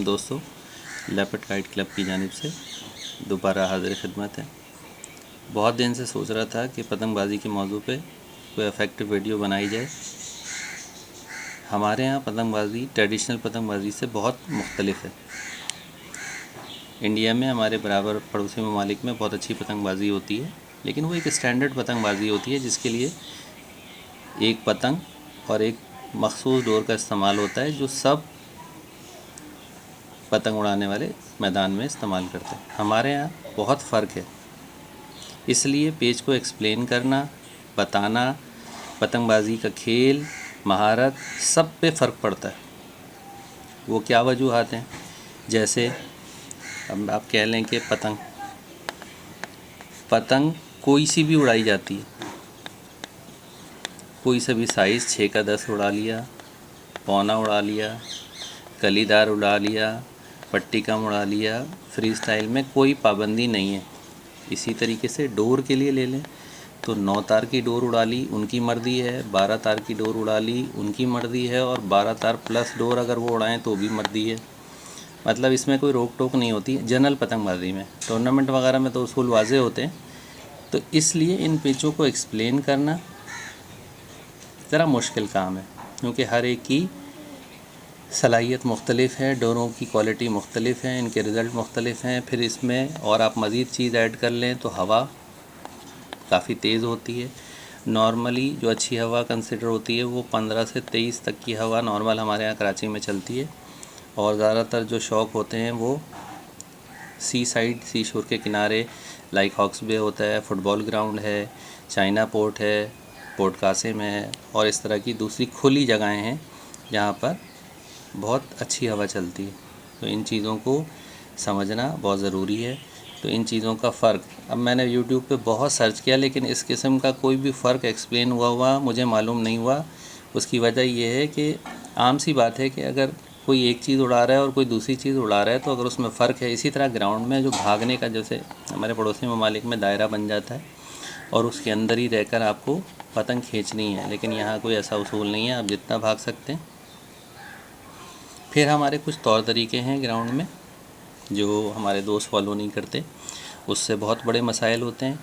दोस्तों, leopard kite club की जानिब से दोबारा हाज़िर खिदमत है। बहुत दिन से सोच रहा था कि पतंगबाज़ी के मौजू पे कोई इफ़ेक्टिव वीडियो बनाई जाए। हमारे यहाँ पतंगबाज़ी ट्रेडिशनल पतंगबाज़ी से बहुत मुख्तलिफ है। इंडिया में हमारे बराबर पड़ोसी ममालिक में बहुत अच्छी पतंगबाज़ी होती है, लेकिन वो एक स्टैंडर्ड पतंगबाज़ी होती है जिसके लिए एक पतंग और एक मखसूस डोर का इस्तेमाल होता है, जो सब पतंग उड़ाने वाले मैदान में इस्तेमाल करते हैं। हमारे यहाँ बहुत फ़र्क है, इसलिए पेज को एक्सप्लेन करना, बताना, पतंगबाज़ी का खेल, महारत, सब पे फ़र्क पड़ता है। वो क्या वजूहात हैं? जैसे अब आप कह लें कि पतंग कोई सी भी उड़ाई जाती है, कोई सा भी साइज़ 6 का 10 उड़ा लिया, पौना उड़ा लिया, कलीदार उड़ा लिया, पट्टी कम उड़ा लिया, फ्री स्टाइल में कोई पाबंदी नहीं है। इसी तरीके से डोर के लिए ले लें तो 9 तार की डोर उड़ा ली, उनकी मर्ज़ी है, 12 तार की डोर उड़ा ली, उनकी मर्ज़ी है, और 12 तार प्लस डोर अगर वो उड़ाएं तो भी मर्ज़ी है। मतलब इसमें कोई रोक टोक नहीं होती। जनरल पतंगबाजी में, टूर्नामेंट वगैरह में तो उसूल वाज़े होते हैं, तो इसलिए इन पेचों को एक्सप्लेन करना ज़रा मुश्किल काम है, क्योंकि हर एक की सलाहियत मुख्तलिफ है, डोरों की क्वालिटी मुख्तलिफ है, इनके रिज़ल्ट मुख्तलिफ हैं। फिर इसमें और आप मज़ीद चीज़ ऐड कर लें तो हवा काफ़ी तेज़ होती है। नॉर्मली जो अच्छी हवा कंसिडर होती है वो 15 से 23 तक की हवा नॉर्मल हमारे यहाँ कराची में चलती है, और ज़्यादातर जो शौक़ होते हैं वो सी साइड, सी शोर के किनारे, लाइक हॉक्स बे होता है, फुटबॉल ग्राउंड है, चाइना पोर्ट है, पोर्ट कासिम है, और इस तरह की दूसरी खुली जगहें हैं जहाँ पर बहुत अच्छी हवा चलती है। तो इन चीज़ों को समझना बहुत ज़रूरी है। तो इन चीज़ों का फ़र्क, अब मैंने यूट्यूब पे बहुत सर्च किया, लेकिन इस किस्म का कोई भी फ़र्क एक्सप्लेन हुआ मुझे मालूम नहीं हुआ। उसकी वजह ये है कि आम सी बात है कि अगर कोई एक चीज़ उड़ा रहा है और कोई दूसरी चीज़ उड़ा रहा है तो अगर उसमें फ़र्क है। इसी तरह ग्राउंड में जो भागने का, जैसे हमारे पड़ोसी ममालिक में दायरा बन जाता है और उसके अंदर ही रहकर आपको पतंग खींचनी है, लेकिन यहाँ कोई ऐसा उसूल नहीं है, आप जितना भाग सकते हैं। फिर हमारे कुछ तौर तरीके हैं ग्राउंड में जो हमारे दोस्त फॉलो नहीं करते, उससे बहुत बड़े मसाइल होते हैं।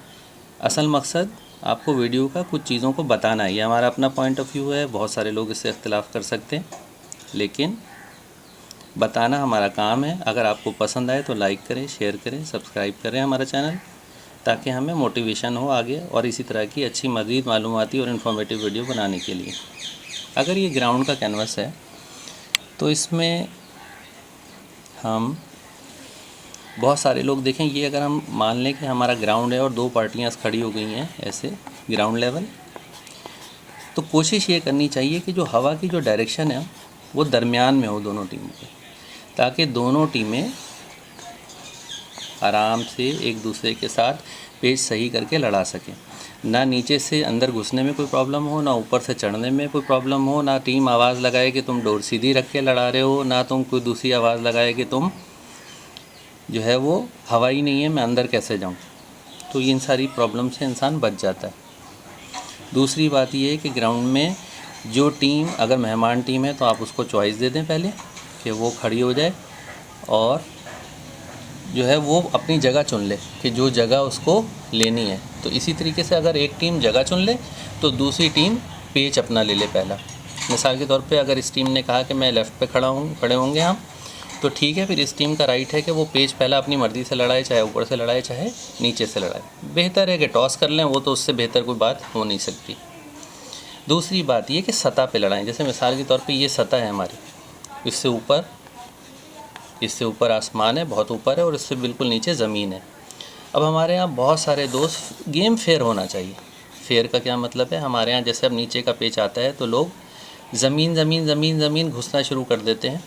असल मकसद आपको वीडियो का कुछ चीज़ों को बताना है, ये हमारा अपना पॉइंट ऑफ व्यू है। बहुत सारे लोग इससे इख्तिलाफ़ कर सकते हैं, लेकिन बताना हमारा काम है। अगर आपको पसंद आए तो लाइक करें, शेयर करें, सब्सक्राइब करें हमारा चैनल, ताकि हमें मोटिवेशन हो आगे और इसी तरह की अच्छी मज़ीद मालूमाती और इन्फॉर्मेटिव वीडियो बनाने के लिए। अगर ये ग्राउंड का कैनवस है तो इसमें हम बहुत सारे लोग देखें, ये अगर हम मान लें कि हमारा ग्राउंड है और दो पार्टियां खड़ी हो गई हैं ऐसे ग्राउंड लेवल, तो कोशिश ये करनी चाहिए कि जो हवा की जो डायरेक्शन है वो दरमियान में हो दोनों टीमों के, ताकि दोनों टीमें आराम से एक दूसरे के साथ पेच सही करके लड़ा सकें। ना नीचे से अंदर घुसने में कोई प्रॉब्लम हो, ना ऊपर से चढ़ने में कोई प्रॉब्लम हो, ना टीम आवाज़ लगाए कि तुम डोर सीधी रख के लड़ा रहे हो, ना तुम कोई दूसरी आवाज़ लगाए कि तुम जो है वो हवा ही नहीं है, मैं अंदर कैसे जाऊं। तो इन सारी प्रॉब्लम से इंसान बच जाता है। दूसरी बात ये है कि ग्राउंड में जो टीम, अगर मेहमान टीम है तो आप उसको चॉइस दे दें पहले कि वो खड़ी हो जाए और जो है वो अपनी जगह चुन ले कि जो जगह उसको लेनी है। तो इसी तरीके से अगर एक टीम जगह चुन ले तो दूसरी टीम पेच अपना ले ले पहला। मिसाल के तौर पे अगर इस टीम ने कहा कि मैं लेफ़्ट पे खड़े होंगे हम, तो ठीक है, फिर इस टीम का राइट है कि वो पेच पहला अपनी मर्ज़ी से लड़ाए, चाहे ऊपर से लड़ाए चाहे नीचे से लड़ाए। बेहतर है कि टॉस कर लें, वो तो उससे बेहतर कोई बात हो नहीं सकती। दूसरी बात ये कि सतह पे लड़ाएं। जैसे मिसाल के तौर पे ये सतह है हमारी, इससे ऊपर आसमान है, बहुत ऊपर है, और इससे बिल्कुल नीचे ज़मीन है। अब हमारे यहाँ बहुत सारे दोस्त, गेम फेयर होना चाहिए। फेयर का क्या मतलब है? हमारे यहाँ जैसे अब नीचे का पेच आता है तो लोग ज़मीन घुसना शुरू कर देते हैं।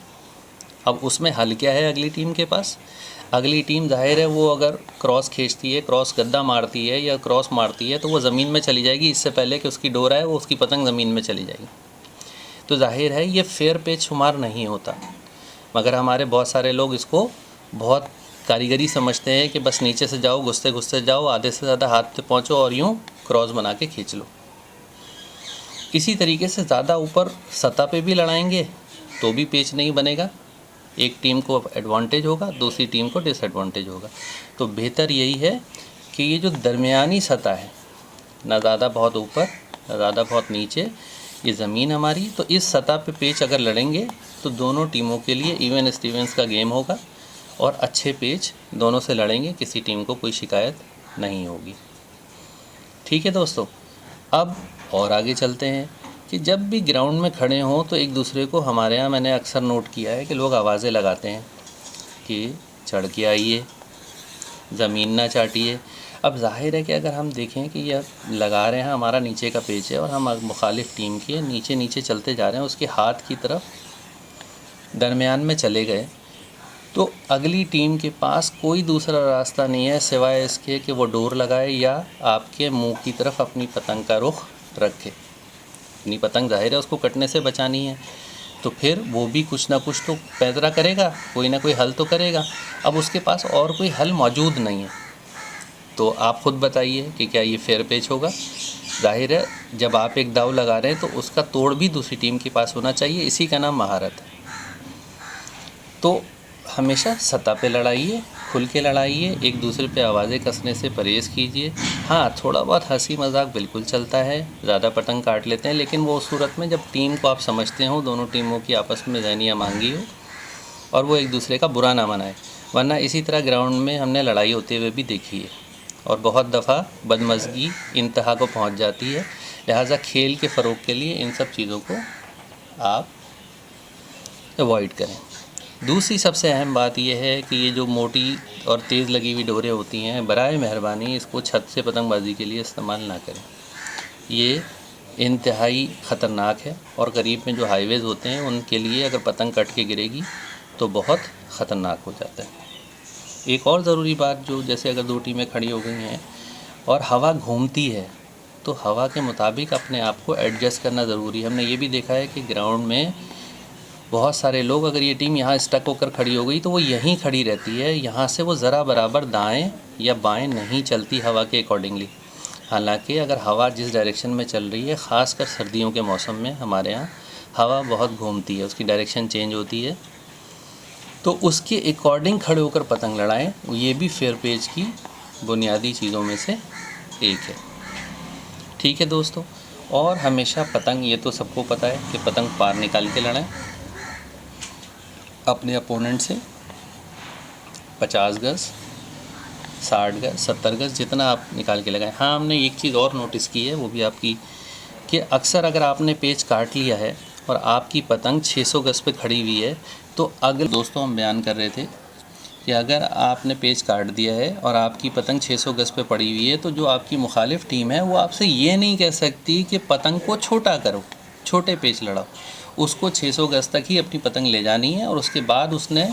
अब उसमें हल क्या है अगली टीम के पास? अगली टीम जाहिर है वो अगर क्रॉस खींचती है, क्रॉस गद्दा मारती है या क्रॉस मारती है तो वो ज़मीन में चली जाएगी। इससे पहले कि उसकी डोर आए वो उसकी पतंग ज़मीन में चली जाएगी। तो जाहिर है ये फेयर पेच शुमार नहीं होता, मगर हमारे बहुत सारे लोग इसको बहुत कारीगरी समझते हैं कि बस नीचे से जाओ, घुसते घुसते जाओ, आधे से ज़्यादा हाथ पे पहुँचो और यूँ क्रॉस बना के खींच लो। इसी तरीके से ज़्यादा ऊपर सतह पे भी लड़ाएंगे तो भी पेच नहीं बनेगा, एक टीम को एडवांटेज होगा, दूसरी टीम को डिसएडवांटेज होगा। तो बेहतर यही है कि ये जो दरमियानी सतह है, ना ज़्यादा बहुत ऊपर ना ज़्यादा बहुत नीचे, ये ज़मीन हमारी, तो इस सतह पे पेच अगर लड़ेंगे तो दोनों टीमों के लिए इवन स्टीवेंस का गेम होगा और अच्छे पेच दोनों से लड़ेंगे, किसी टीम को कोई शिकायत नहीं होगी। ठीक है दोस्तों, अब और आगे चलते हैं कि जब भी ग्राउंड में खड़े हों तो एक दूसरे को, हमारे यहाँ मैंने अक्सर नोट किया है कि लोग आवाज़ें लगाते हैं कि चढ़ के आइए, ज़मीन ना चाटिए। अब जाहिर है कि अगर हम देखें कि यह लगा रहे हैं, हमारा नीचे का पेच है और हम मुखालिफ टीम के नीचे नीचे चलते जा रहे हैं, उसके हाथ की तरफ दरमियान में चले गए, तो अगली टीम के पास कोई दूसरा रास्ता नहीं है सिवाय इसके कि वो डोर लगाए या आपके मुंह की तरफ अपनी पतंग का रुख रखे। अपनी पतंग जाहिर है उसको कटने से बचानी है, तो फिर वो भी कुछ ना कुछ तो पैदरा करेगा, कोई ना कोई हल तो करेगा। अब उसके पास और कोई हल मौजूद नहीं है, तो आप ख़ुद बताइए कि क्या ये फेयर पेच होगा? जाहिर है जब आप एक दाव लगा रहे हैं तो उसका तोड़ भी दूसरी टीम के पास होना चाहिए, इसी का नाम महारत है। तो हमेशा सतह पे लड़ाइए, खुल के लड़ाइए, एक दूसरे पे आवाज़ें कसने से परहेज़ कीजिए। हाँ, थोड़ा बहुत हंसी मजाक बिल्कुल चलता है, ज़्यादा पतंग काट लेते हैं, लेकिन वो उस सूरत में जब टीम को आप समझते हो, दोनों टीमों की आपस में ज़हनिया मांगी हो और वो एक दूसरे का बुरा ना मनाए। वरना इसी तरह ग्राउंड में हमने लड़ाई होते हुए भी देखी है और बहुत दफ़ा बदमज़गी इंतहा को पहुँच जाती है। लिहाजा खेल के फ़रोग़ के लिए इन सब चीज़ों को आप अवॉइड करें। दूसरी सबसे अहम बात यह है कि ये जो मोटी और तेज़ लगी हुई डोरें होती हैं, बराए मेहरबानी इसको छत से पतंगबाजी के लिए इस्तेमाल ना करें। ये इंतहाई ख़तरनाक है और करीब में जो हाईवेज़ होते हैं उनके लिए अगर पतंग कट के गिरेगी तो बहुत ख़तरनाक हो जाता है। एक और ज़रूरी बात, जो जैसे अगर दो टीमें खड़ी हो गई हैं और हवा घूमती है तो हवा के मुताबिक अपने आप को एडजस्ट करना ज़रूरी है। हमने ये भी देखा है कि ग्राउंड में बहुत सारे लोग, अगर ये टीम यहाँ स्टक होकर खड़ी हो गई तो वो यहीं खड़ी रहती है, यहाँ से वो ज़रा बराबर दाएं या बाएं नहीं चलती हवा के अकॉर्डिंगली। हालांकि अगर हवा जिस डायरेक्शन में चल रही है, ख़ासकर सर्दियों के मौसम में हमारे यहाँ हवा बहुत घूमती है, उसकी डायरेक्शन चेंज होती है, तो उसके अकॉर्डिंग खड़े होकर पतंग लड़ाएँ। ये भी फेयर पेच की बुनियादी चीज़ों में से एक है। ठीक है दोस्तों, और हमेशा पतंग, ये तो सबको पता है कि पतंग पार निकाल के लड़ाएँ अपने अपोनेंट से। 50 गज़, 60 गज़, 70 गज़, जितना आप निकाल के लगाएं। हाँ, हमने एक चीज़ और नोटिस की है, वो भी आपकी, कि अक्सर अगर आपने पेच काट लिया है और आपकी पतंग 600 गज़ पे खड़ी हुई है, तो अगले दोस्तों हम बयान कर रहे थे कि अगर आपने पेच काट दिया है और आपकी पतंग 600 गज़ पे पड़ी हुई है, तो जो आपकी मुखालिफ टीम है वो आपसे ये नहीं कह सकती कि पतंग को छोटा करो, छोटे पेच लड़ाओ। उसको 600 गज़ तक ही अपनी पतंग ले जानी है और उसके बाद उसने,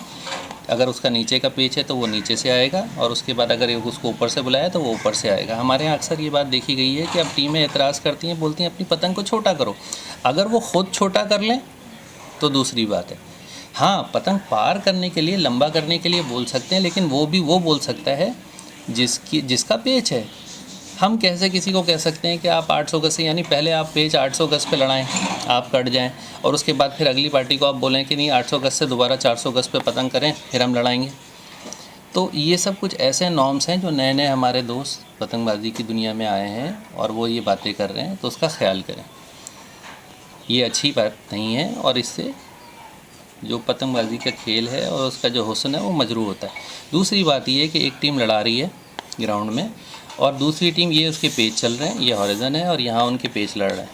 अगर उसका नीचे का पेच है तो वो नीचे से आएगा, और उसके बाद अगर उसको ऊपर से बुलाया तो वो ऊपर से आएगा। हमारे यहाँ अक्सर ये बात देखी गई है कि अब टीमें एतराज़ करती हैं, बोलती हैं अपनी पतंग को छोटा करो। अगर वो ख़ुद छोटा कर लें तो दूसरी बात है। हाँ, पतंग पार करने के लिए, लंबा करने के लिए बोल सकते हैं, लेकिन वो भी वो बोल सकता है जिसका पेच है। हम कैसे किसी को कह सकते हैं कि आप 800 गज़ से, यानी पहले आप पेच 800 गज़ पे लड़ाएं, आप कट जाएं, और उसके बाद फिर अगली पार्टी को आप बोलें कि नहीं 800 गज़ से दोबारा 400 गज़ पे पतंग करें, फिर हम लड़ाएंगे। तो ये सब कुछ ऐसे नॉर्म्स हैं जो नए नए हमारे दोस्त पतंगबाजी की दुनिया में आए हैं और वो ये बातें कर रहे हैं, तो उसका ख्याल करें। ये अच्छी बात नहीं है और इससे जो पतंगबाजी का खेल है और उसका जो हुस्न है वो मजरू होता है। दूसरी बात ये है कि एक टीम लड़ा रही है ग्राउंड में और दूसरी टीम, ये उसके पेच चल रहे हैं, ये हॉरिज़न है और यहाँ उनके पेच लड़ रहे हैं,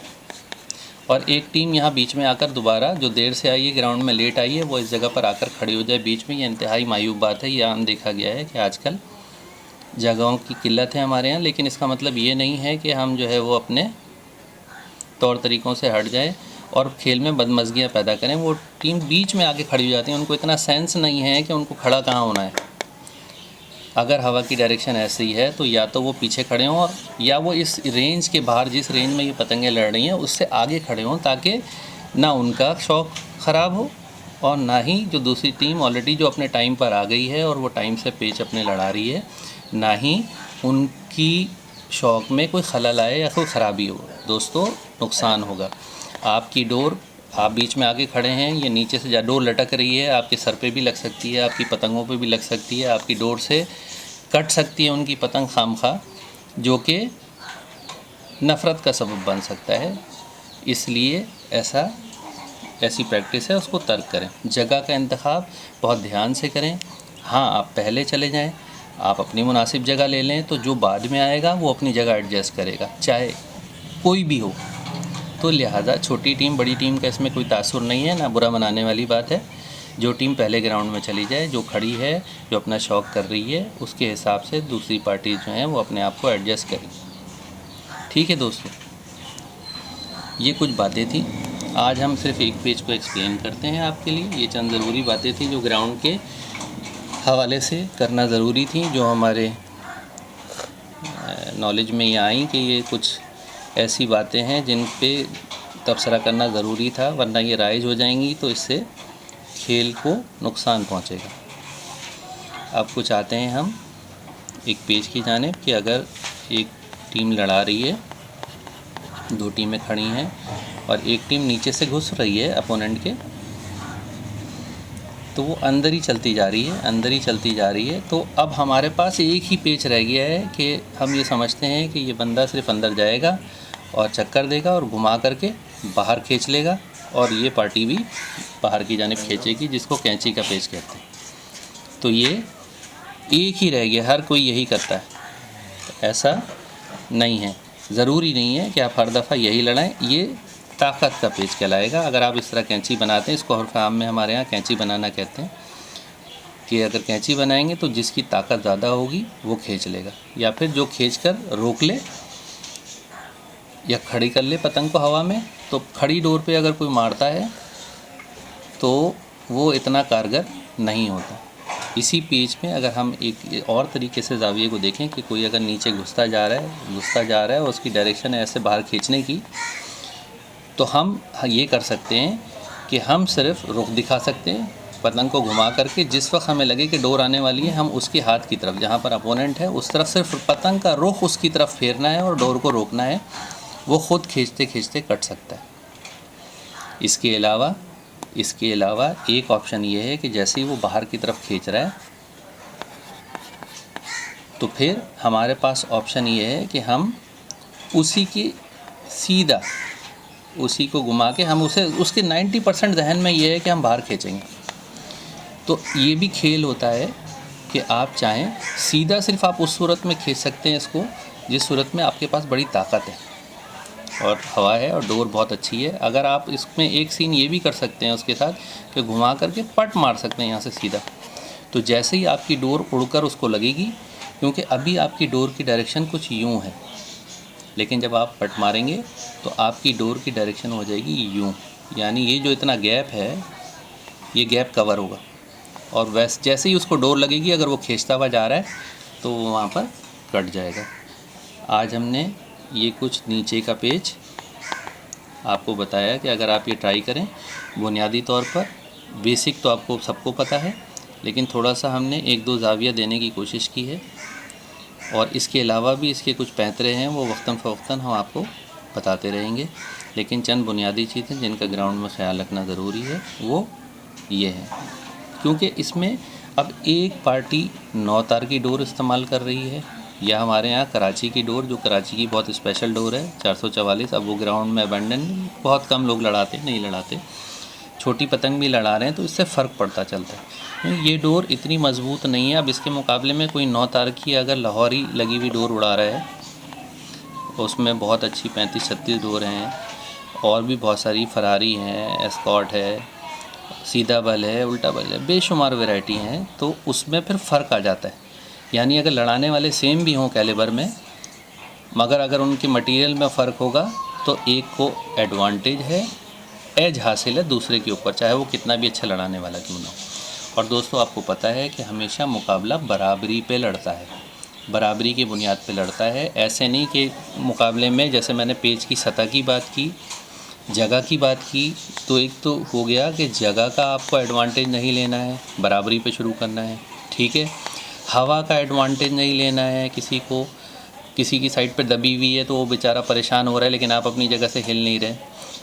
और एक टीम यहाँ बीच में आकर दोबारा, जो देर से आई है ग्राउंड में, लेट आई है, वो इस जगह पर आकर खड़ी हो जाए बीच में। ये इंतहाई मायूब बात है। ये आम देखा गया है कि आजकल जगहों की किल्लत है हमारे यहाँ, लेकिन इसका मतलब ये नहीं है कि हम जो है वो अपने तौर तरीक़ों से हट जाए और खेल में बदमज़गियाँ पैदा करें। वो टीम बीच में आके खड़ी हो जाती है, उनको इतना सेंस नहीं है कि उनको खड़ा कहाँ होना है। अगर हवा की डायरेक्शन ऐसी है तो या तो वो पीछे खड़े हों, और या वो इस रेंज के बाहर, जिस रेंज में ये पतंगें लड़ रही हैं उससे आगे खड़े हों, ताकि ना उनका शौक़ ख़राब हो और ना ही जो दूसरी टीम ऑलरेडी जो अपने टाइम पर आ गई है और वो टाइम से पेच अपने लड़ा रही है, ना ही उनकी शौक़ में कोई खलल आए या कोई ख़राबी हो। दोस्तों, नुकसान होगा। आपकी डोर आप बीच में आके खड़े हैं, ये नीचे से डोर लटक रही है, आपके सर पे भी लग सकती है, आपकी पतंगों पे भी लग सकती है, आपकी डोर से कट सकती है उनकी पतंग खामखा, जो कि नफ़रत का सबब बन सकता है। इसलिए ऐसी प्रैक्टिस है, उसको तर्क करें। जगह का इंतखाब बहुत ध्यान से करें। हाँ, आप पहले चले जाएं, आप अपनी मुनासिब जगह ले लें, तो जो बाद में आएगा वो अपनी जगह एडजस्ट करेगा, चाहे कोई भी हो। तो लिहाजा छोटी टीम बड़ी टीम का इसमें कोई तासुर नहीं है, ना बुरा मनाने वाली बात है। जो टीम पहले ग्राउंड में चली जाए, जो खड़ी है, जो अपना शौक़ कर रही है, उसके हिसाब से दूसरी पार्टी जो है वो अपने आप को एडजस्ट करें। ठीक है दोस्तों, ये कुछ बातें थी। आज हम सिर्फ एक पेज को एक्सप्लेन करते हैं आपके लिए। ये चंद ज़रूरी बातें थी जो ग्राउंड के हवाले से करना ज़रूरी थी, जो हमारे नॉलेज में ये आई कि ये कुछ ऐसी बातें हैं जिन पे तबसरा करना ज़रूरी था, वरना ये राइज हो जाएंगी तो इससे खेल को नुकसान पहुंचेगा। अब कुछ आते हैं हम एक पेज की जानिब कि अगर एक टीम लड़ा रही है, दो टीमें खड़ी हैं और एक टीम नीचे से घुस रही है अपोनेंट के, तो वो अंदर ही चलती जा रही है। तो अब हमारे पास एक ही पेच रह गया है कि हम ये समझते हैं कि ये बंदा सिर्फ अंदर जाएगा और चक्कर देगा और घुमा करके बाहर खींच लेगा, और ये पार्टी भी बाहर की जानिब खींचेगी, जिसको कैंची का पेच कहते हैं। तो ये एक ही रह गया, हर कोई यही करता है। ऐसा नहीं है, ज़रूरी नहीं है कि आप हर दफ़ा यही लड़ाएं। ये ताकत का पेच कहलाएगा अगर आप इस तरह कैंची बनाते हैं। इसको हर काम में हमारे यहाँ कैंची बनाना कहते हैं, कि अगर कैंची बनाएंगे तो जिसकी ताकत ज़्यादा होगी वो खींच लेगा, या फिर जो खींच कर रोक ले या खड़ी कर ले पतंग को हवा में। तो खड़ी डोर पे अगर कोई मारता है तो वो इतना कारगर नहीं होता। इसी पेच में अगर हम एक और तरीके से ज़ाविये को देखें कि कोई अगर नीचे घुसता जा रहा है और उसकी डायरेक्शन है ऐसे बाहर खींचने की, तो हम ये कर सकते हैं कि हम सिर्फ रुख दिखा सकते हैं पतंग को घुमा करके। जिस वक्त हमें लगे कि डोर आने वाली है, हम उसके हाथ की तरफ, जहाँ पर अपोनेंट है उस तरफ सिर्फ पतंग का रुख उसकी तरफ फेरना है और डोर को रोकना है। वो ख़ुद खींचते खींचते कट सकता है। इसके अलावा एक ऑप्शन ये है कि जैसे ही वो बाहर की तरफ खींच रहा है, तो फिर हमारे पास ऑप्शन ये है कि हम उसी को घुमा के हम उसके 90% जहन में ये है कि हम बाहर खींचेंगे। तो ये भी खेल होता है कि आप चाहें सीधा सिर्फ आप उस सूरत में खींच सकते हैं इसको जिस सूरत में आपके पास बड़ी ताकत है और हवा है और डोर बहुत अच्छी है। अगर आप इसमें एक सीन ये भी कर सकते हैं उसके साथ कि घुमा करके पट मार सकते हैं यहाँ से सीधा। तो जैसे ही आपकी डोर उड़कर उसको लगेगी, क्योंकि अभी आपकी डोर की डायरेक्शन कुछ यूँ है, लेकिन जब आप पट मारेंगे तो आपकी डोर की डायरेक्शन हो जाएगी यूँ, यानी ये जो इतना गैप है ये गैप कवर होगा। और जैसे ही उसको डोर लगेगी, अगर वो खींचता हुआ जा रहा है तो वो वहाँ पर कट जाएगा। आज हमने ये कुछ नीचे का पेच आपको बताया कि अगर आप ये ट्राई करें, बुनियादी तौर पर बेसिक तो आपको सबको पता है, लेकिन थोड़ा सा हमने एक दो ज़ाविया देने की कोशिश की है। और इसके अलावा भी इसके कुछ पैंतरे हैं, वो वक्तन फ़वक्तन हम आपको बताते रहेंगे। लेकिन चंद बुनियादी चीज़ें जिनका ग्राउंड में ख़्याल रखना ज़रूरी है वो ये है, क्योंकि इसमें अब एक पार्टी 9 तार की डोर इस्तेमाल कर रही है, या हमारे यहाँ कराची की डोर, जो कराची की बहुत स्पेशल डोर है 444। अब वो ग्राउंड में अबेंडन, बहुत कम लोग नहीं लड़ाते, छोटी पतंग भी लड़ा रहे हैं, तो इससे फ़र्क पड़ता चलता है। ये डोर इतनी मज़बूत नहीं है। अब इसके मुकाबले में कोई 9 तार की अगर लाहौरी लगी हुई डोर उड़ा रहा है, उसमें बहुत अच्छी 35-36 डोर हैं, और भी बहुत सारी फरारी हैं, एस्कॉट है, सीधा बल है, उल्टा बल है, बेशुमार वैरायटी हैं। तो उसमें फिर फ़र्क आ जाता है। यानी अगर लड़ाने वाले सेम भी हों कैलिबर में, मगर अगर उनके मटेरियल में फ़र्क होगा तो एक को एडवांटेज है, एज हासिल है दूसरे के ऊपर, चाहे वो कितना भी अच्छा लड़ाने वाला क्यों ना हो। और दोस्तों, आपको पता है कि हमेशा मुकाबला बराबरी पे लड़ता है, बराबरी की बुनियाद पे लड़ता है। ऐसे नहीं कि मुकाबले में, जैसे मैंने पेज की सतह की बात की, जगह की बात की, तो एक तो हो गया कि जगह का आपको एडवांटेज नहीं लेना है, बराबरी पे शुरू करना है, ठीक है। हवा का एडवांटेज नहीं लेना है, किसी की साइड पे दबी हुई है तो वो बेचारा परेशान हो रहा है, लेकिन आप अपनी जगह से हिल नहीं रहे।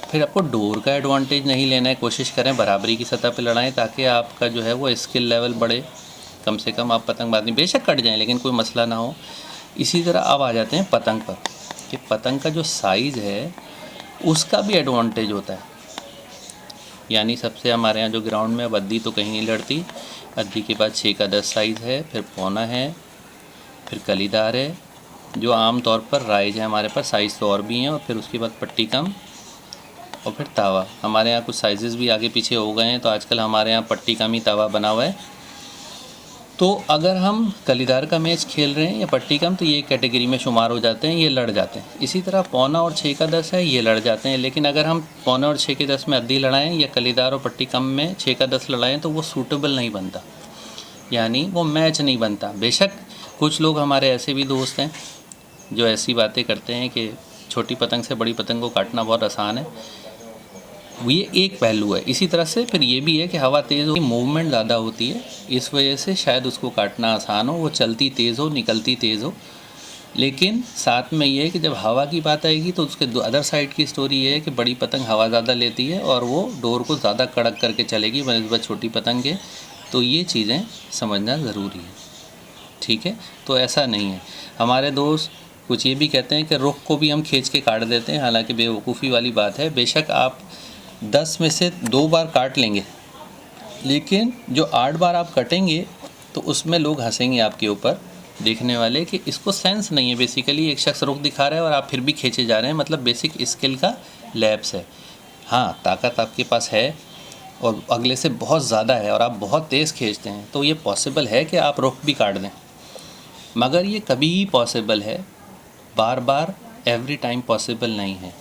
फिर आपको डोर का एडवांटेज नहीं लेना है, कोशिश करें बराबरी की सतह पे लड़ाएं ताकि आपका जो है वो स्किल लेवल बढ़े। कम से कम आप पतंगबाजी बेशक कट जाएं लेकिन कोई मसला ना हो। इसी तरह अब आ जाते हैं पतंग पर कि पतंग का जो साइज़ है उसका भी एडवांटेज होता है। यानी सबसे हमारे यहाँ जो ग्राउंड में अब अद्दी तो कहीं नहीं लड़ती, अद्दी के बाद 6 का 10 साइज़ है, फिर पौना है, फिर कलीदार है, जो आम तौर पर राइज है हमारे पास, साइज़ तो और भी हैं, और फिर उसके बाद पट्टी कम, और फिर तावा। हमारे यहाँ कुछ साइज़ेस भी आगे पीछे हो गए हैं, तो आजकल हमारे यहाँ पट्टी कम ही तावा बना हुआ है। तो अगर हम कलीदार का मैच खेल रहे हैं या पट्टी कम तो ये कैटेगरी में शुमार हो जाते हैं, ये लड़ जाते हैं। इसी तरह पौना और 6 का 10 है, ये लड़ जाते हैं। लेकिन अगर हम पौना और 6 के 10 में अद्दी लड़ाएं या कलीदार और पट्टी कम में 6 का 10 लड़ाएं तो वो सूटेबल नहीं बनता, यानी वो मैच नहीं बनता। बेशक कुछ लोग हमारे ऐसे भी दोस्त हैं जो ऐसी बातें करते हैं कि छोटी पतंग से बड़ी पतंग को काटना बहुत आसान है, ये एक पहलू है। इसी तरह से फिर ये भी है कि हवा तेज़ हो, मूवमेंट ज़्यादा होती है, इस वजह से शायद उसको काटना आसान हो, वो चलती तेज़ हो, निकलती तेज़ हो। लेकिन साथ में ये है कि जब हवा की बात आएगी तो उसके अदर साइड की स्टोरी ये है कि बड़ी पतंग हवा ज़्यादा लेती है और वो डोर को ज़्यादा कड़क करके चलेगी बनस्बत छोटी पतंग के। तो ये चीज़ें समझना ज़रूरी है, ठीक है। तो ऐसा नहीं है। हमारे दोस्त कुछ ये भी कहते हैं कि रुख को भी हम खींच के काट देते हैं, हालांकि बेवकूफ़ी वाली बात है। बेशक आप 10 में से 2 बार काट लेंगे, लेकिन जो 8 बार आप कटेंगे तो उसमें लोग हंसेंगे आपके ऊपर, देखने वाले, कि इसको सेंस नहीं है। बेसिकली एक शख्स रुख दिखा रहा है और आप फिर भी खींचे जा रहे हैं, मतलब बेसिक स्किल का लैप्स है। हाँ, ताकत आपके पास है और अगले से बहुत ज़्यादा है और आप बहुत तेज़ खींचते हैं, तो ये पॉसिबल है कि आप रुख भी काट दें, मगर ये कभी ही पॉसिबल है, बार बार एवरी टाइम पॉसिबल नहीं है।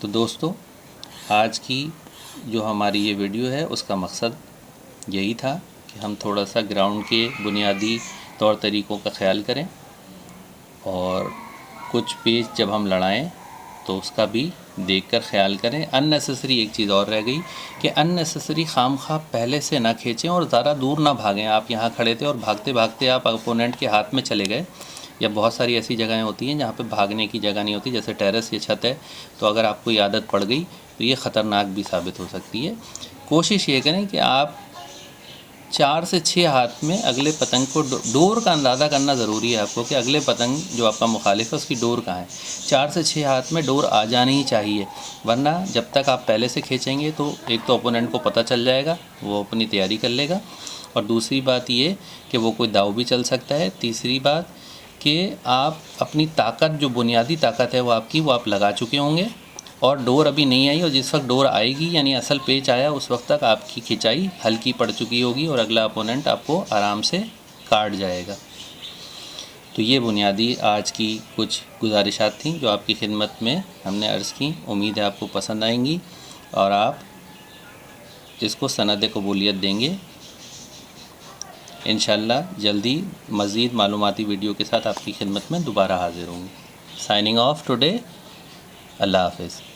तो दोस्तों, आज की जो हमारी ये वीडियो है उसका मकसद यही था कि हम थोड़ा सा ग्राउंड के बुनियादी तौर तरीक़ों का ख्याल करें, और कुछ पेच जब हम लड़ाएं तो उसका भी देखकर ख्याल करें। अननेसेसरी एक चीज़ और रह गई कि अननेसेसरी खामखा पहले से ना खींचें और ज़्यादा दूर ना भागें। आप यहाँ खड़े थे और भागते भागते आप अपोनेंट के हाथ में चले गए, या बहुत सारी ऐसी जगहें होती हैं जहाँ पे भागने की जगह नहीं होती, जैसे टेरेस या छत है, तो अगर आपको ये आदत पड़ गई तो ये ख़तरनाक भी साबित हो सकती है। कोशिश ये करें कि आप 4 से 6 हाथ में अगले पतंग को डोर का अंदाज़ा करना ज़रूरी है आपको कि अगले पतंग जो आपका मुखालिफ है उसकी डोर कहाँ है। 4 से 6 हाथ में डोर आ जानी ही चाहिए, वरना जब तक आप पहले से खींचेंगे तो एक तो ओपोनेंट को पता चल जाएगा, वो अपनी तैयारी कर लेगा, और दूसरी बात ये कि वो कोई दाव भी चल सकता है। तीसरी बात कि आप अपनी ताकत, जो बुनियादी ताकत है वो आपकी, वो आप लगा चुके होंगे और डोर अभी नहीं आई, और जिस वक्त डोर आएगी यानी असल पेच आया उस वक्त तक आपकी खिंचाई हल्की पड़ चुकी होगी और अगला अपोनेंट आपको आराम से काट जाएगा। तो ये बुनियादी आज की कुछ गुजारिशात थी जो आपकी खिदमत में हमने अर्ज़ की। उम्मीद है आपको पसंद आएंगी और आप इसको सनद कबूलियत देंगे। इंशाल्लाह जल्दी मज़ीद मालूमाती वीडियो के साथ आपकी खिदमत में दोबारा हाज़िर होंगे। Signing off today. अल्लाह हाफ़िज़।